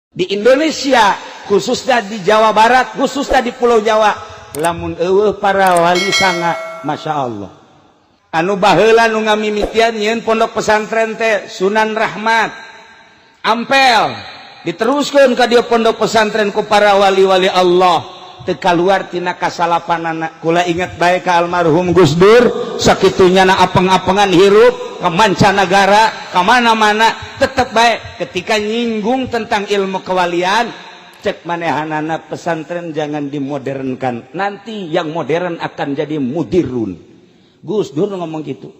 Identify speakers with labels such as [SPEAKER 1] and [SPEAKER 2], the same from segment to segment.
[SPEAKER 1] di Indonesia khususnya di Jawa Barat, khususnya di Pulau Jawa, lamun eueuh para wali sanga, masya Allah. Anu baheula nu ngamimitian nyeun pondok pesantren teh Sunan Rahmat Ampel, diteruskeun ka dieu pondok pesantren ku para wali-wali Allah, teu kaluar tina kasalapanana. Kula inget bae ka almarhum Gus Dur, sakitunya na apeng-apengan hirup ke mancanagara, ke mana-mana, tetep baik ketika nyinggung tentang ilmu kewalian, cek manehanana pesantren jangan dimodernkan, nanti yang modern akan jadi mudirun. Gus Dur ngomong gitu,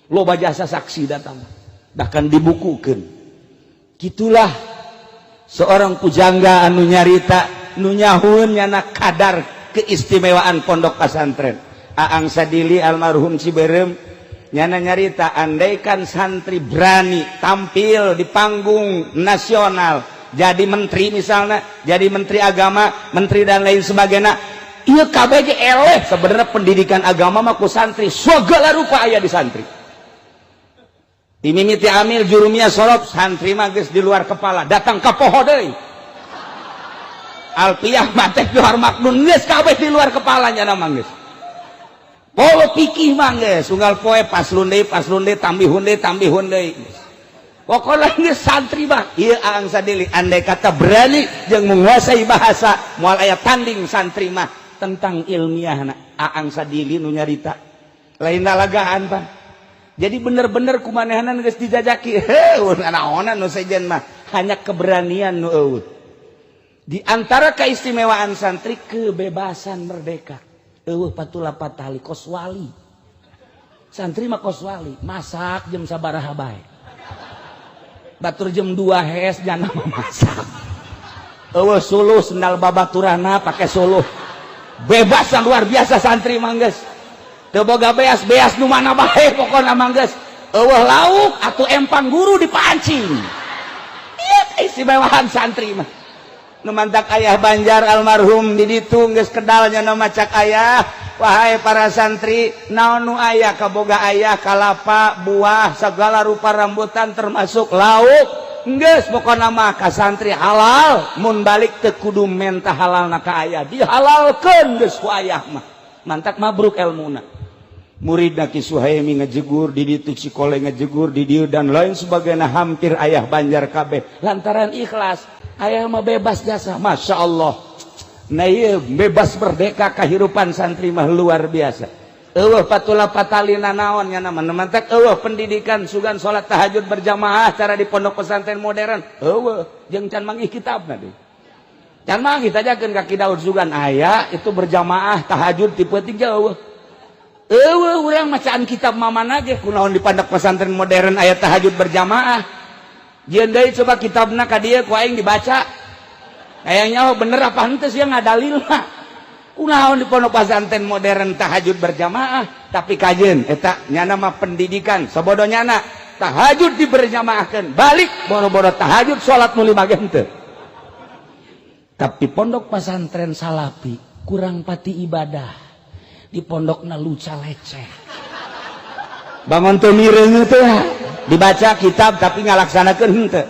[SPEAKER 1] loba jasa saksi datang, bahkan dibukukan. Gitulah seorang pujangga anu nyarita, nu nyahun nyana kadar keistimewaan pondok pesantren. Aang Sadili almarhum Ciberem nyana nyarita, andaikan santri berani tampil di panggung nasional, jadi menteri misalnya, jadi menteri agama, menteri dan lain sebagainya, iya kabeh ge eleh. Sebenarnya pendidikan agama mah ku santri segala rupa aya di santri. Dimimiti amil jurumia sorop, santri mah geus di luar kepala, datang ka poho deui. Alpiyah matek johar maknun geus kabeh di luar kepalanya na mah geus. Polo pikih mah geus, unggal poe paslun deui, tambihun deui. Pokoknya geus santri mah ieu Aang Sadili andai kata berani jeung menguasai bahasa, moal aya tanding santri mah tentang ilmiahna. Aang Sadili nu nyarita lain lagahan Pak. Jadi bener-bener kumanehanan geus dijajaki, heuh naonan nu sejen mah hanya keberanian nu eueuh. Di antara keistimewaan santri kebebasan merdeka. Eueuh patula patali kos wali. Santri mah kos wali, masak jam sabaraha bae. Batur jam 2 hees jana memasak. Eueuh suluh sendal babaturana pake suluh. Bebas luar biasa santri mah geus. Teu boga beas nu mana bae pokona mah geus. Eueuh lauk atuh empang guru dipancing. Ieu keistimewaan santri mah. Nu mantak ayah Banjar almarhum di ditu geus kedal nya macak ayah, wahai para santri, naon nu aya kaboga ayah kalapa, buah, segala rupa rambutan termasuk lauk, geus pokona mah ka santri halal, mun balik teu kudu mentah halalna ka ayah, dihalalkeun geus ku ayah mah. Mantak mabruk elmuna. Muridna Ki Suhaimi ngejegur di ditu, Cikole ngejegur di dieu dan lain sebagainya, hampir ayah Banjar kabeh lantaran ikhlas. Ayah mah bebas jasa, masya Allah. Nah iya bebas merdeka kehidupan santri mah luar biasa. Eueuh patula patalina naon nya nama mantak eueuh pendidikan sugan salat tahajud berjamaah cara di pondok pesantren modern. Eueuh jeung can manggih kitabna deui. Can manggih tajakeun ka Ki Daud sugan aya itu berjamaah tahajud tipe 3 eueuh. Eueuh urang macaan kitab mamana ge kunaon di pondok pesantren modern aya tahajud berjamaah. Jieun deui coba kitabna ka dieu ku aing dibaca. Kayaknya bener apa henteu sia ngadalilna. Kunaon di pondok pesantren modern tahajud berjamaah, tapi kajeun eta nyana mah pendidikan sabodo nyana tahajud diberjamaahkeun. Balik boro-boro tahajud salat nu 5 ge henteu. Tapi pondok pesantren salafi kurang pati ibadah. Di pondokna luca leceh. Bangun teu mireung teh dibaca kitab tapi ngalaksanakeun henteu.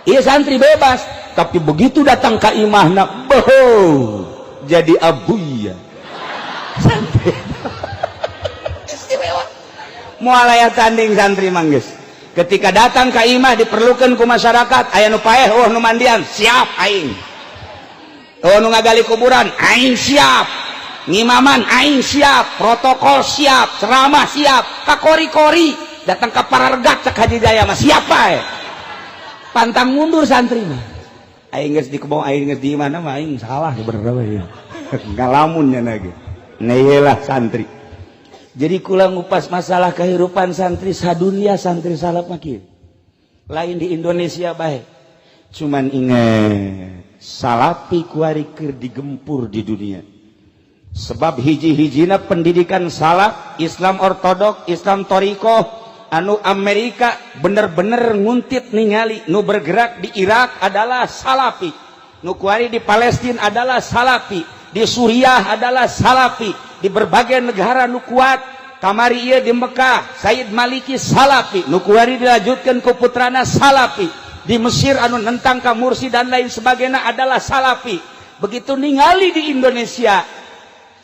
[SPEAKER 1] Ieu santri bebas, tapi begitu datang ka imahna, boh, jadi abuya. Santri. Istimewa. Moal aya tanding santri mah geus. Ketika datang ka imah diperlukeun ku masyarakat, aya nu paeh, oh nu mandian, siap aing. Oh nu ngagali kuburan, aing siap. Ngimaman aing siap, protokol siap, ceramah siap, kakori-kori datang ke Parargat cek Haji Jaya mah siapa ya? Pantang mundur santri mah. Aing geus di kebon, aing geus di mana mah aing salah bener ya. Ngalamun nya lagi. Nah iyalah santri. Jadi kula ngupas masalah kehidupan santri sadunia santri salaf mah kieu. Lain di Indonesia bae. Cuman inget salafi kuari keur digempur di dunia. Sebab hiji-hijina pendidikan salaf, Islam ortodok, Islam torikoh, anu Amerika bener-bener nguntit ningali, nu bergerak di Irak adalah salafi, nu kuari di Palestina adalah salafi, di Suriah adalah salafi, di berbagai negara nu kuat, kamari ieu di Mekah, Sayyid Maliki salafi, nu kuari dilanjutkan ku putrana salafi, di Mesir anu nentang ka Mursi dan lain sebagainya adalah salafi. Begitu ningali di Indonesia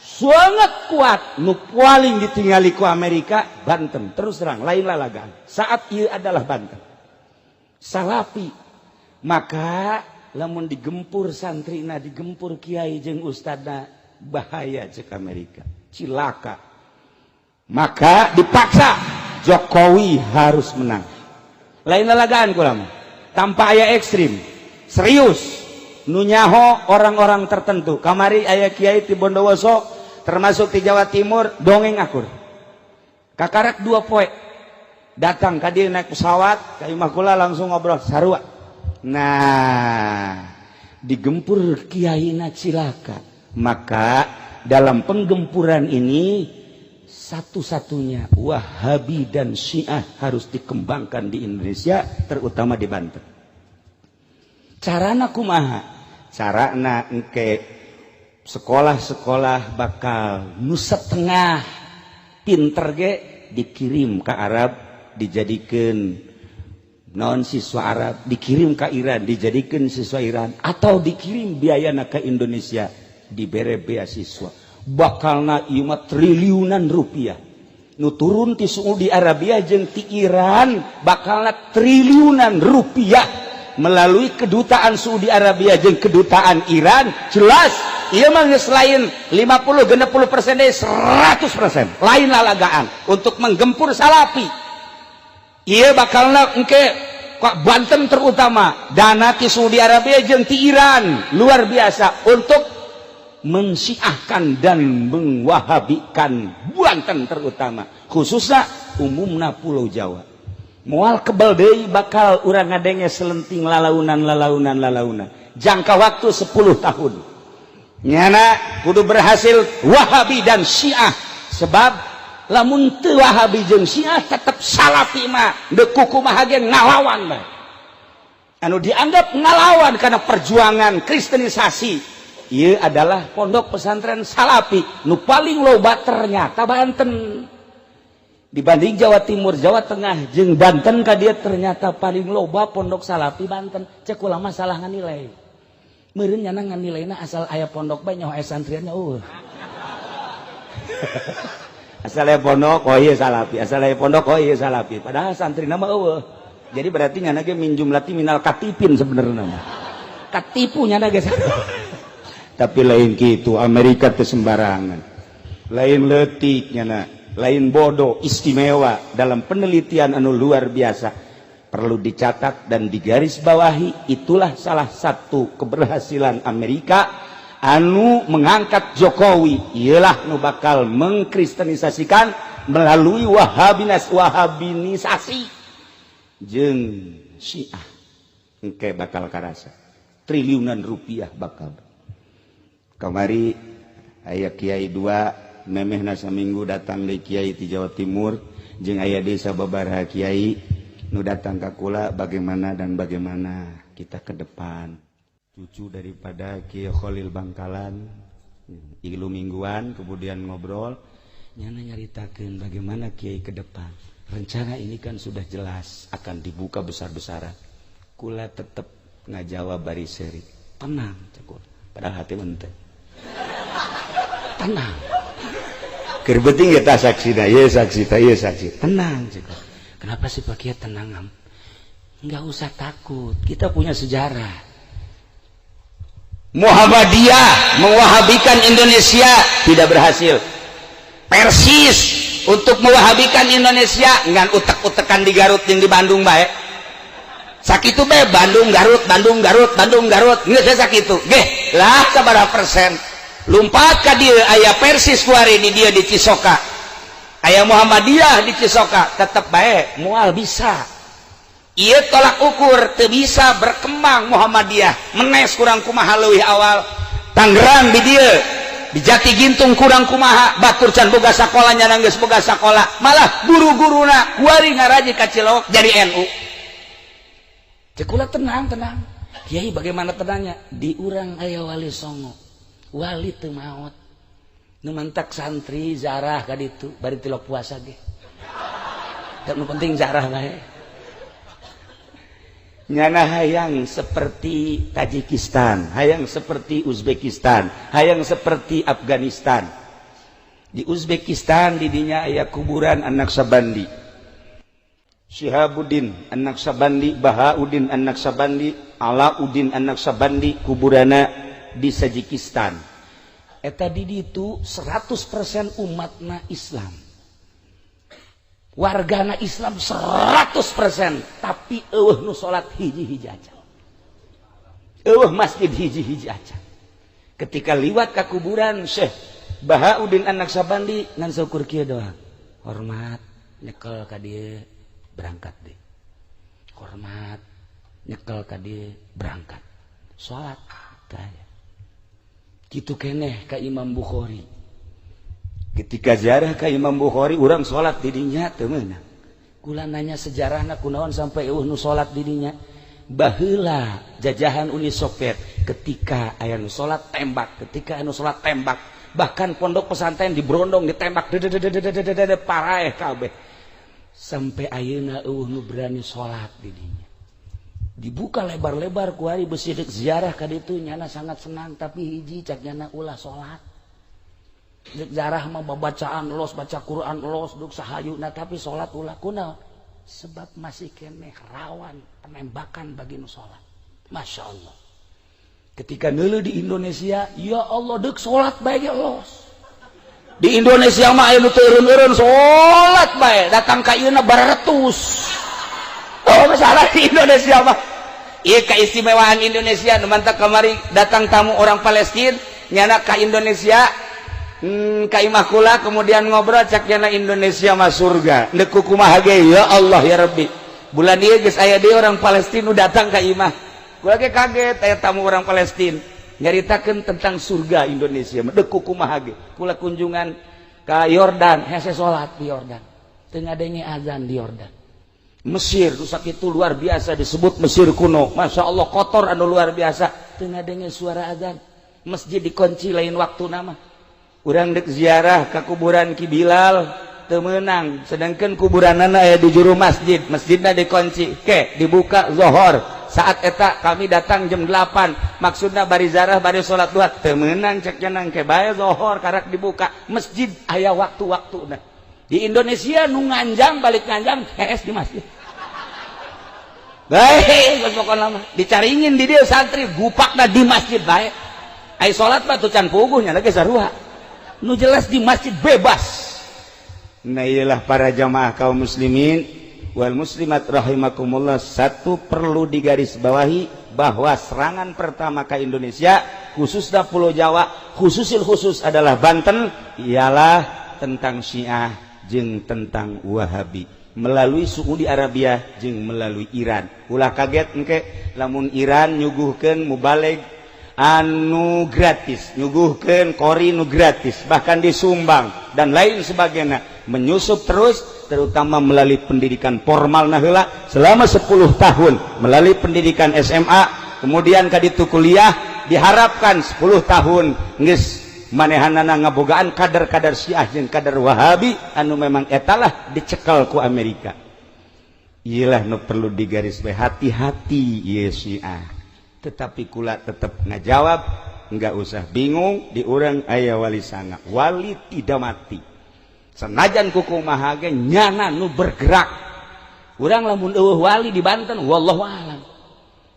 [SPEAKER 1] sangat kuat nu paling ditinggali ku Amerika Banten. Terus terang lain lalagaan saat ieu adalah Banten salafi. Maka lamun digempur santrina, digempur kiai jeung ustadna, bahaya cek Amerika, cilaka. Maka dipaksa Jokowi harus menang. Lain lalagaan kulam tanpa aya ekstrim, serius nu nyaho orang-orang tertentu. Kamari aya kiai ti Bondowoso termasuk di Jawa Timur dongeng akur kakarak 2 poe datang ka dieu naik pesawat ka imah kula langsung ngobrol sarua. Nah digempur kiaina cilaka. Maka dalam penggempuran ini satu-satunya Wahabi dan Syiah harus dikembangkan di Indonesia, terutama di Banten. Carana kumaha? Carana engke sekolah-sekolah bakal nu setengah pinter ge dikirim ke Arab dijadikan non siswa Arab, dikirim ke Iran dijadikan siswa Iran, atau dikirim biayana ke Indonesia dibere beasiswa. Bakalna ieu mah triliunan rupiah. Nu turun ti Saudi Arabia jeung ti Iran bakalna triliunan rupiah melalui kedutaan Saudi Arabia jeung kedutaan Iran. Jelas ieu mah geus lain 50-60% deui 100%. Lain lalagaan untuk menggempur salafi. Ieu bakalna engke Banten terutama dana ti Saudi Arabia jeung ti Iran luar biasa untuk mensyiahkan dan mengwahabikan Banten terutama, khususnya umumna Pulau Jawa. Moal kebal deui bakal urang ngadenge selenting lalaunan jangka waktu 10 tahun nyana kudu berhasil Wahabi dan Syiah. Sebab lamun teu Wahabi jeung Syiah tetep salafi mah deuk kumaha ge ngalawan bae, anu dianggap ngalawan karena perjuangan kristenisasi. Ieu adalah pondok pesantren salafi nu paling loba ternyata Banten dibanding Jawa Timur, Jawa Tengah jeung Banten ka dieu ternyata paling loba pondok salafi Banten. Cek ulama salah nganilai, meureun nyana nganilaina asal aya pondok bae nyaho aya santriannya asal aya pondok oh ieu salafi, asal aya pondok oh ieu salafi, padahal santrina mah eueuh. Jadi berarti nyana ge min jumlati minal katipin sebenarnya mah katipu nyana ge. Tapi lain gitu, Amerika teu sembarangan, lain leutiknya, lain bodoh, istimewa dalam penelitian anu luar biasa. Perlu dicatat dan digarisbawahi, itulah salah satu keberhasilan Amerika anu mengangkat Jokowi. Ialah nu bakal mengkristenisasikan melalui wahabinisasi jeung Syiah. Engke bakal karasa triliunan rupiah bakal. Kamari aya kiai 2 memehna saminggu datang deui kiai di Jawa Timur jeung aya desa babaraha kiai nu datang ka kula bagaimana kita ke depan. Cucu daripada Kiai Khalil Bangkalan ilu mingguan kemudian ngobrol nyana nyaritakeun bagaimana kiai ke depan. Rencana ini kan sudah jelas akan dibuka besar-besaran. Kula tetep ngajawab bari seuri. Tenang cekul. Padahal hati mente. Tenang. Keur penting kita saksina, ieu saksi, ieu saksi. Tenang cekul. Kenapa sih Pak Kiai tenang am? Enggak usah takut. Kita punya sejarah. Muhammadiyah mewahabikan Indonesia tidak berhasil. Persis untuk mewahabikan Indonesia ngan utek-utekan di Garut yang di Bandung bae. Sakitu bae Bandung Garut geus sakitu. Geh, lah sabaraha persen. Lumpat ka dieu aya Persis kuari di dia di Cisoka. Aya Muhammadiyah di Cisoka, tetep bae moal bisa. Ieu tolak ukur teu bisa berkembang Muhammadiyah. Menes kurang kumaha leuwih awal. Tangerang di dieu di Jati Gintung kurang kumaha, batur can boga sakola nyana geus boga sakola, malah guru-guruna kuari ngaraji ka Cilok jadi NU. Cek kula tenang. Kiai bagaimana tenangnya? Di urang aya wali songo. Wali teu maot. Nu mantak santri zarah ka ditu bari tilok puasa ge. Dan nu penting zarah bae. nyana hayang seperti Tajikistan, hayang seperti Uzbekistan, hayang seperti Afghanistan. Di Uzbekistan didinya aya kuburan An-Naqsabandi, Syihabuddin An-Naqsabandi, Bahauddin An-Naqsabandi, Alauddin An-Naqsabandi, kuburana di Tajikistan. Eta di ditu 100% umatna Islam, wargana Islam 100%, tapi eueuh nu salat hiji-hiji aja, eueuh masjid hiji-hiji aja. Ketika liwat ka kuburan Syekh Bahauddin An-Naqsabandi ngan syukur kieu doang, hormat nyekel ka dieu berangkat deh, hormat nyekel ka dieu berangkat salat tanya. Kitu keneh ka Imam Bukhari. Ketika ziarah ka Imam Bukhari urang salat di dinya teu meunang. Kula nanya sejarahna kunaon sampai eueuh nu salat di dinya. Baheula jajahan Uni Soviet ketika aya nu salat tembak, ketika anu salat tembak, bahkan pondok pesantren diberondong ditembak paraeh kabeh. Sampai ayeuna eueuh nu berani salat di dinya. Dibuka lebar-lebar ku ari besi ziarah ka ditu nyana sangat senang, tapi hiji cak nyana ulah salat. Ziarah mah babacaan los, baca Quran los, duk sahayuna, tapi salat ulah kunaon? Sebab masih keneh rawan penembakan bagi nu salat. Masya Allah. Ketika neuleuh di Indonesia, ya Allah deuk salat bae ge los. Di Indonesia mah aya nu teureun-eureun salat bae, datang ka ieu na bararetus. Oh, masalah di Indonesia mah. Iya keistimewaan Indonesia. Numantak kamari datang tamu orang Palestina, nyana ka Indonesia, ka imah kula, kemudian ngobrol cak nyana Indonesia mah surga. Ndek kumaha ge ya Allah ya Rabbi. Bulan ieu geus aya deui orang Palestina nu datang ka imah. Kula ge kaget aya tamu orang Palestina nyaritakeun tentang surga Indonesia. Ndek kumaha ge. Kula kunjungan ka Yordan, hese salat di Yordan. Teu ngadenge azan di Yordan. Mesir rusak itu luar biasa, disebut Mesir kuno. Masya Allah kotor anu luar biasa. Tengah dengar suara azan, masjid dikunci lain waktu nama. Urang dek ziarah ke kuburan Ki Bilal temenang, sedangkan kuburanana aya di juru masjid, masjidna dikunci. Ke dibuka zuhur. Saat eta kami datang jam 8, maksudna bari ziarah bari salat duha temenang cek nang ke bae zuhur karak dibuka. Masjid aya waktu-waktuna. Di Indonesia nu nganjang balik nganjang hees di masjid. Baik, pokoknya lama dicaringin di dia santri gupakna di masjid baik. Ai salat mah teu can puguhnya lagi sarua. Nu jelas di masjid bebas. Nah, iyalah para jamaah kaum muslimin wal muslimat rahimakumullah, satu perlu digarisbawahi bahwa serangan pertama ke Indonesia khususnya Pulau Jawa, khusus adalah Banten, ialah tentang Syiah jeung tentang Wahabi melalui Saudi Arabia jeung melalui Iran. Ulah kaget engke lamun Iran nyuguhkeun mubalig anu gratis, nyuguhkeun kori nu gratis, bahkan disumbang dan lain sebagainya, menyusup terus, terutama melalui pendidikan formal heula selama 10 tahun melalui pendidikan SMA, kemudian ka ditu kuliah diharapkan 10 tahun geus manehanana ngabogaan kadar-kadar Syiah jeung kadar Wahabi anu memang etalah dicekel ku Amerika. Iyalah nu perlu digarisbawahi, hati-hati ieu Syiah. Tetapi kula tetap ngajawab, enggak usah bingung, di urang aya wali sanga. Wali tidak mati. Senajan kukumaha ge nyana nu bergerak. Urang lamun eueuh wali di Banten wallahu alam.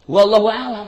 [SPEAKER 1] Wallahu alam.